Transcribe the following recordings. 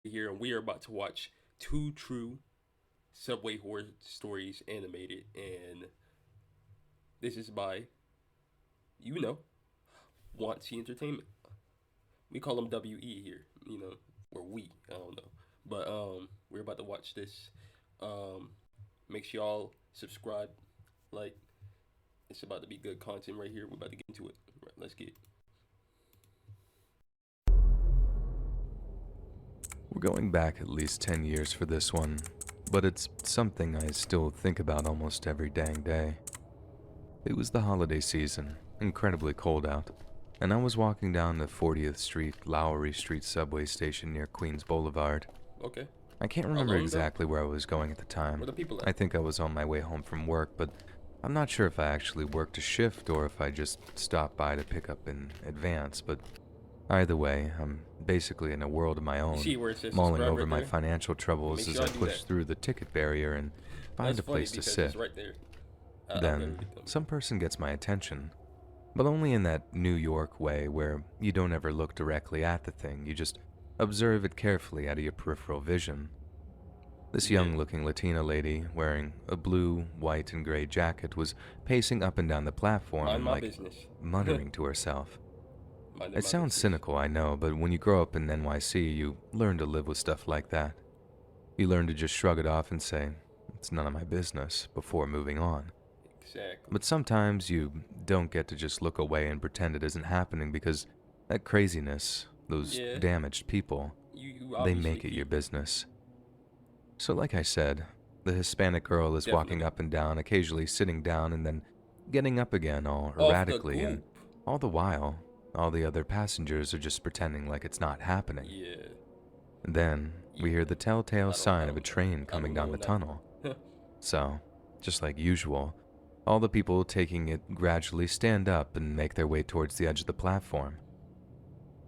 here, and we are about to watch two true subway horror stories animated, and this is by you know Want T Entertainment. We call them WE here, or we. I don't know, but we're about to watch this. Um, Make sure y'all subscribe, like. It's about to be good content right here. We're about to get into it. Right, let's get. We're going back at least 10 years for this one, but it's something I still think about almost every dang day. It was the holiday season, incredibly cold out, and I was walking down the 40th Street, Lowry Street subway station near Queens Boulevard. Okay. I can't remember exactly where I was going at the time. Where the people I at? think I was on my way home from work, but I'm not sure if I actually worked a shift or if I just stopped by to pick up in advance, but either way, I'm basically in a world of my own, See where it says mulling subscribe over right my there? financial troubles Make as sure I I do push that. through the ticket barrier and find That's a funny place to because sit. it's right there. I better Then, get them. some person gets my attention, but only in that New York way where you don't ever look directly at the thing, you just observe it carefully out of your peripheral vision. This Yeah. young-looking Latina lady, wearing a blue, white, and gray jacket, was pacing up and down the platform Mind and, my business. muttering to herself. Minding It my sounds business. cynical, I know, but when you grow up in NYC, you learn to live with stuff like that. You learn to just shrug it off and say, it's none of my business, before moving on. Exactly. But sometimes you don't get to just look away and pretend it isn't happening because that craziness, those Yeah. damaged people, You they obviously make it your people. business. So like I said, the Hispanic girl is walking Definitely. up and down, occasionally sitting down and then getting up again all Off the erratically, and goop. all the while, all the other passengers are just pretending like it's not happening. Yeah. And then we Yeah. hear the telltale sign I of a don't, train I coming don't down know the nothing. tunnel. So, just like usual, all the people taking it gradually stand up and make their way towards the edge of the platform.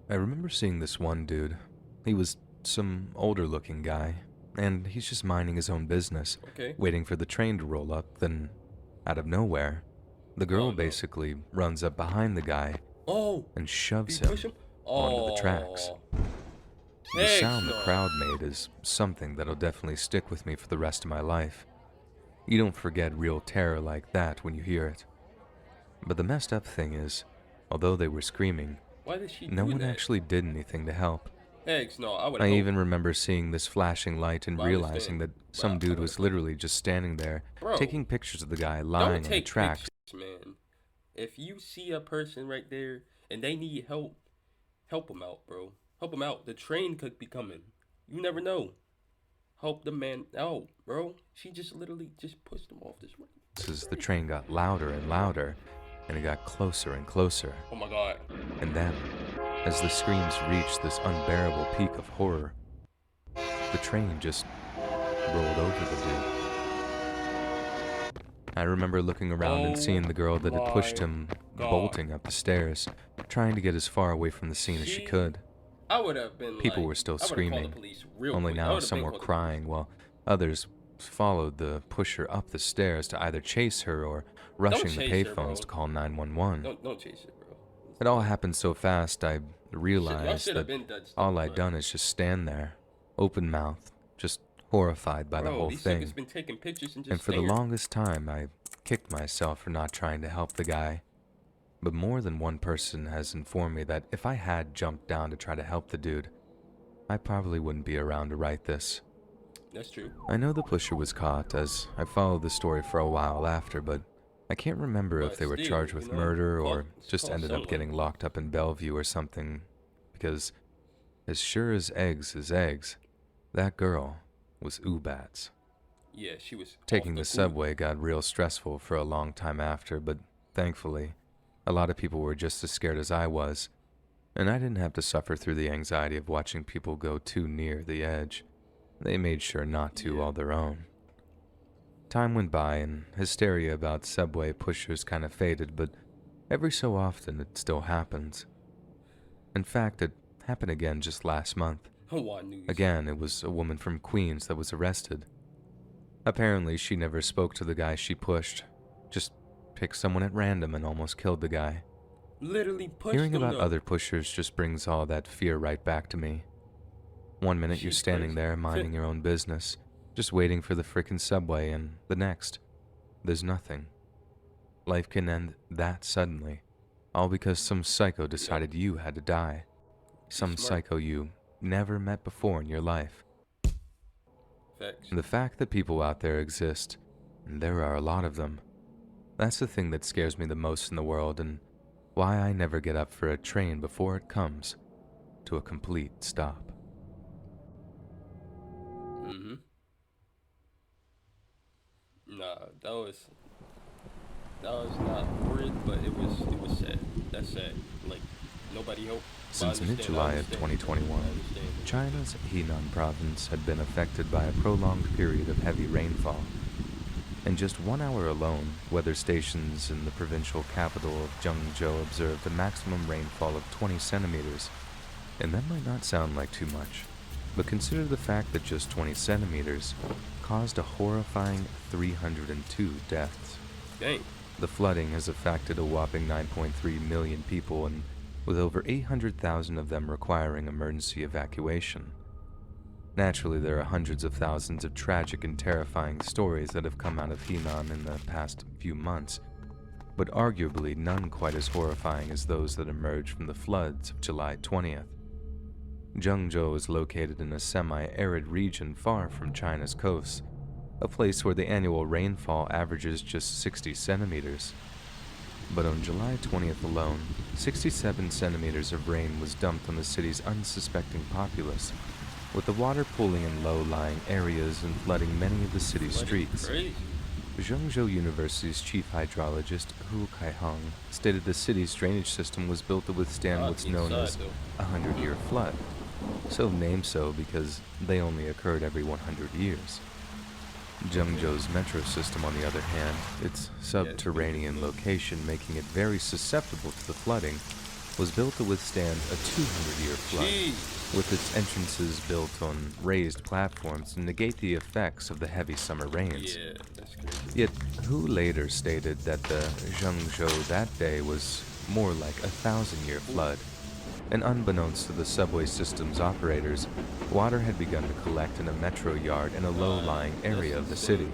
I remember seeing this one dude. He was some older looking guy, and he's just minding his own business, Okay. waiting for the train to roll up. Then, out of nowhere, the Oh girl no. basically runs up behind the guy Oh, and do shoves you push him him? onto the tracks. Oh, The heck sound the no. crowd made is something that'll definitely stick with me for the rest of my life. You don't forget real terror like that when you hear it. But the messed up thing is, although they were screaming, Why did she no do one that? actually did anything to help. Heck no. I would I have even helped. remember seeing this flashing light and But I realizing understand. that But some I dude would was have helped. literally just standing there, Bro, taking pictures of the guy don't lying on the take tracks. pictures, man. If you see a person right there and they need help, help them out, bro. Help them out. The train could be coming. You never know. Help the man out, bro. She just literally just pushed him off this As the train. train got louder and louder, and it got closer and closer. Oh my god. And then, as the screams reached this unbearable peak of horror, the train just rolled over the dude. I remember looking around and Oh seeing the girl that had pushed my him god. bolting up the stairs, trying to get as far away from the scene as she She, could. I would have been People like, were still I would have called the screaming, police real only quick. I now would have some been were called the police. crying while others followed the pusher up the stairs to either chase her or Don't rushing the chase her, payphones bro. to call 911. Don't chase her, bro. It all happened so fast I Y'all realized should have that been dead still, all I'd but done is just stand there, open mouthed, just horrified by the bro, whole these suckers thing. been taking pictures and And just for the staring. longest time, I kicked myself for not trying to help the guy. But more than one person has informed me that if I had jumped down to try to help the dude, I probably wouldn't be around to write this. That's true. I know the pusher was caught, as I followed the story for a while after, but I can't remember if But they were still, charged with murder or just call ended up someone. getting locked up in Bellevue or something, because as sure as eggs is eggs, that girl was Ubats. Yeah, she was off Taking the the goop. subway got real stressful for a long time after, but thankfully, a lot of people were just as scared as I was, and I didn't have to suffer through the anxiety of watching people go too near the edge. They made sure not to Yeah. all their own. Time went by and hysteria about subway pushers kind of faded, but every so often it still happens. In fact, it happened again just last month. Hawaii news. Again, it was a woman from Queens that was arrested. Apparently, she never spoke to the guy she pushed, just picked someone at random and almost killed the guy. Literally pushed Hearing them about though. other pushers just brings all that fear right back to me. One minute you're She's standing crazy. there minding your own business, just waiting for the frickin' subway, and the next, there's nothing. Life can end that suddenly, all because some psycho decided you had to die. She's Some smart. psycho you never met before in your life. Facts. The fact that people out there exist, and there are a lot of them, that's the thing that scares me the most in the world, and why I never get up for a train before it comes to a complete stop. Mm-hmm. Nah, that was not horrid, but it was sad. That's sad. Like nobody helped. But I Since understand. I mid-July of understand. 2021, I understand. China's Henan province had been affected by a prolonged period of heavy rainfall. In just 1 hour alone, weather stations in the provincial capital of Zhengzhou observed a maximum rainfall of 20 centimeters. And that might not sound like too much, but consider the fact that just 20 centimeters caused a horrifying 302 deaths. Dang. The flooding has affected a whopping 9.3 million people, and with over 800,000 of them requiring emergency evacuation. Naturally, there are hundreds of thousands of tragic and terrifying stories that have come out of Henan in the past few months, but arguably none quite as horrifying as those that emerged from the floods of July 20th. Zhengzhou is located in a semi-arid region far from China's coasts, a place where the annual rainfall averages just 60 centimeters. But on July 20th alone, 67 centimeters of rain was dumped on the city's unsuspecting populace, with the water pooling in low-lying areas and flooding many of the city's streets. Crazy. Zhengzhou University's chief hydrologist Hu Kaihong stated the city's drainage system was built to withstand what's known as a 100-year flood, so named so because they only occurred every 100 years. Zhengzhou's metro system, on the other hand, its subterranean location making it very susceptible to the flooding, was built to withstand a 200-year flood, with its entrances built on raised platforms to negate the effects of the heavy summer rains. Yeah, that's crazy. Yet, Hu later stated that the Zhengzhou that day was more like a 1,000-year flood, and unbeknownst to the subway system's operators, water had begun to collect in a metro yard in a low-lying area of the city.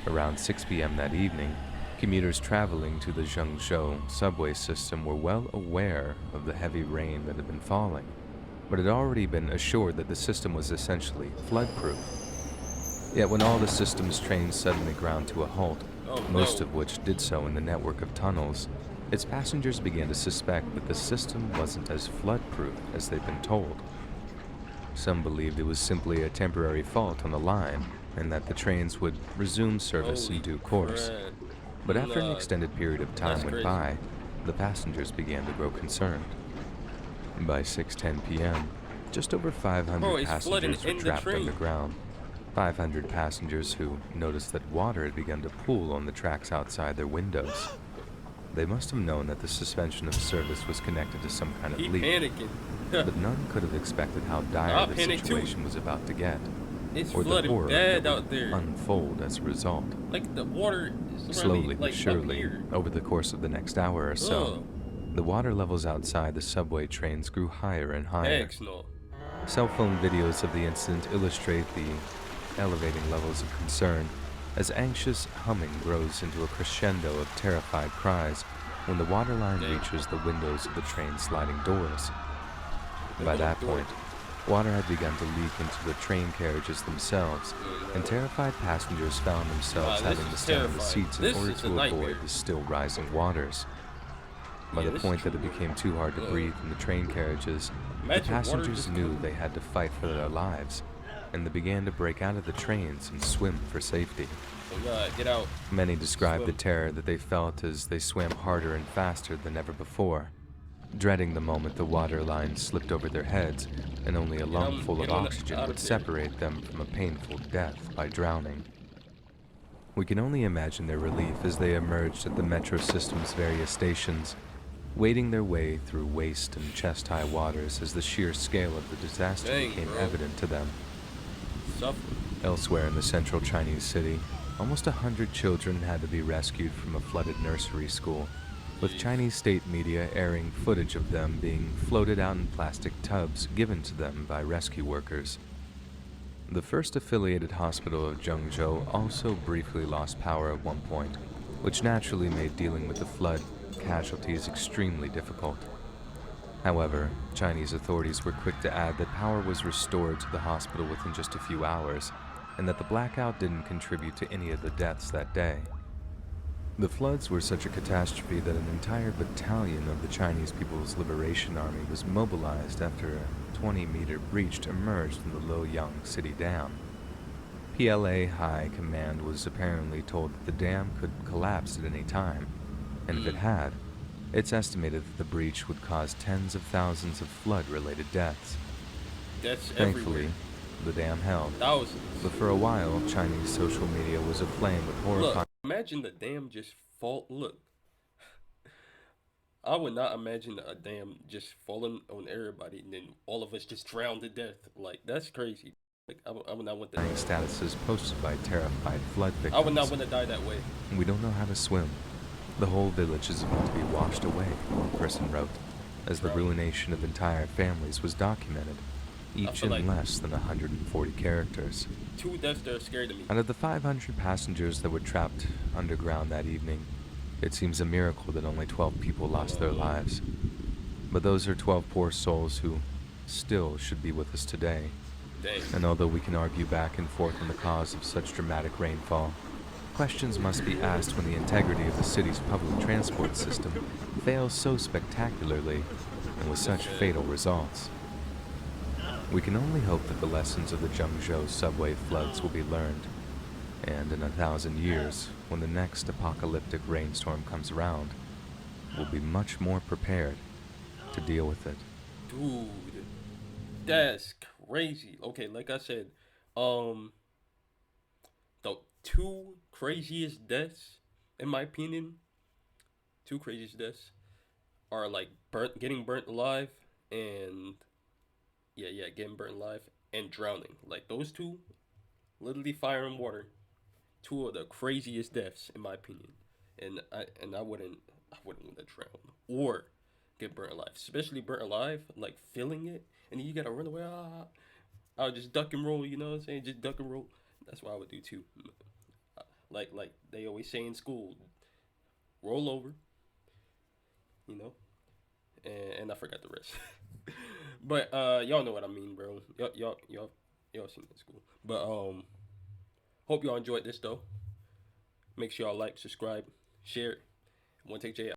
Around 6 p.m. that evening, commuters traveling to the Zhengzhou subway system were well aware of the heavy rain that had been falling, but had already been assured that the system was essentially flood-proof. Yet when all the system's trains suddenly ground to a halt, most of which did so in the network of tunnels, its passengers began to suspect that the system wasn't as flood-proof as they'd been told. Some believed it was simply a temporary fault on the line, and that the trains would resume service in due course. But after an extended period of time went by, the passengers began to grow concerned. By 6:10 p.m., just over 500 passengers were trapped underground. 500 passengers who noticed that water had begun to pool on the tracks outside their windows. They must have known that the suspension of service was connected to some kind of leak, but none could have expected how dire the situation was about to get, or the horror that would unfold as a result. Like the water is Slowly like but surely, over the course of the next hour or so, the water levels outside the subway trains grew higher and higher. Cell phone videos of the incident illustrate the elevating levels of concern, as anxious humming grows into a crescendo of terrified cries when the waterline reaches the windows of the train sliding doors. By that point, water had begun to leak into the train carriages themselves, and terrified passengers found themselves having to stand on the seats in order to avoid the still rising waters. By the point that it became too hard to breathe in the train carriages, the passengers knew they had to fight for their lives, and they began to break out of the trains and swim for safety. Get out. Many described the terror that they felt as they swam harder and faster than ever before, dreading the moment the water line slipped over their heads and only a lungful of oxygen would separate them from a painful death by drowning. We can only imagine their relief as they emerged at the metro system's various stations, wading their way through waist and chest-high waters as the sheer scale of the disaster became evident to them. Elsewhere in the central Chinese city, almost 100 children had to be rescued from a flooded nursery school, with Chinese state media airing footage of them being floated out in plastic tubs given to them by rescue workers. The first affiliated hospital of Zhengzhou also briefly lost power at one point, which naturally made dealing with the flood casualties extremely difficult. However, Chinese authorities were quick to add that power was restored to the hospital within just a few hours, and that the blackout didn't contribute to any of the deaths that day. The floods were such a catastrophe that an entire battalion of the Chinese People's Liberation Army was mobilized after a 20-meter breach emerged in the Luoyang city dam. PLA High Command was apparently told that the dam could collapse at any time, and if it had, it's estimated that the breach would cause tens of thousands of flood-related deaths. That's Thankfully, everywhere. the dam held, Thousands. but for a while, Chinese social media was aflame with horrifying. Look, imagine the dam just fall. Look, I would not imagine a dam just falling on everybody and then all of us just drown to death. Like, that's crazy. Like, I would not want that. Statuses posted by terrified flood victims. I would not want to die that way. We don't know how to swim. The whole village is about to be washed away, one person wrote, as the ruination of entire families was documented, each in like less than 140 characters. 2 deaths that are scary to me. Out of the 500 passengers that were trapped underground that evening, it seems a miracle that only 12 people lost their lives. But those are 12 poor souls who still should be with us today. Dang. And although we can argue back and forth on the cause of such dramatic rainfall, questions must be asked when the integrity of the city's public transport system fails so spectacularly and with such fatal results. We can only hope that the lessons of the Zhengzhou subway floods will be learned, and in 1,000 years, when the next apocalyptic rainstorm comes around, we'll be much more prepared to deal with it. Dude, that's crazy. Okay, like I said, the 2 craziest deaths, in my opinion, 2 craziest deaths are like getting burnt alive, and getting burnt alive and drowning. Like those 2, literally fire and water, 2 of the craziest deaths in my opinion. And I wouldn't want to drown or get burnt alive, especially burnt alive, like feeling it, and then you gotta run away. I'll just duck and roll. You know what I'm saying? Just duck and roll. That's what I would do too. Like they always say in school, roll over. You know, and I forgot the rest. But y'all know what I mean, bro. Y'all seen it in school. But hope y'all enjoyed this though. Make sure y'all like, subscribe, share it. Onetakejae